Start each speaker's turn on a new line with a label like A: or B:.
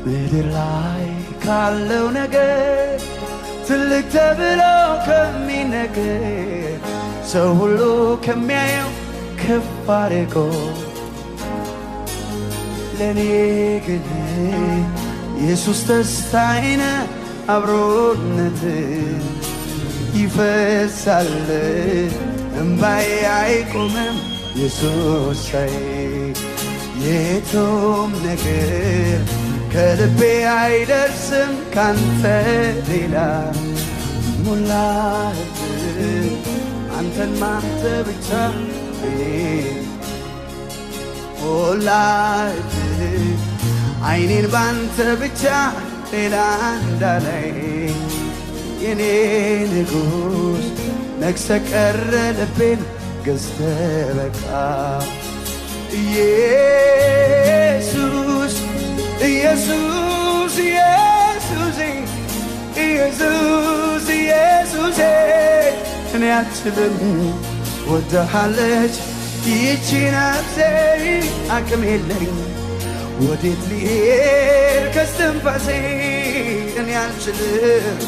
A: ምድር ላይ ካለው ነገር ትልቅ ተብሎ ከሚነገር ሰው ሁሉ ከሚያየው ከፍ አድርጎ ለኔ ግን ኢየሱስ ደስታዬ ነው አብሮነት ይፈሳል እምባዬ አይቆምም ኢየሱስዬ የቶም ነገር ከልቤ አይደርስም ካንተ ሌላ ሞላህብኝ አንተን ማንተ ብቻ ሞላህብኝ አይኔን ባንተ ብቻ ሌላ እንዳላይ የኔ ንጉሥ ነግሰ ቀረ ልቤን ገዝተ በቃ ኢየሱስ ኢየሱስ ኢየሱስ ኢየሱስ ኢየሱስ እኔ አልችልም ወድሃለች ይህች ነፍሴ አቅም የለኝ ወዴት ልሄድ ከስትንፋሴ እኔ አልችልም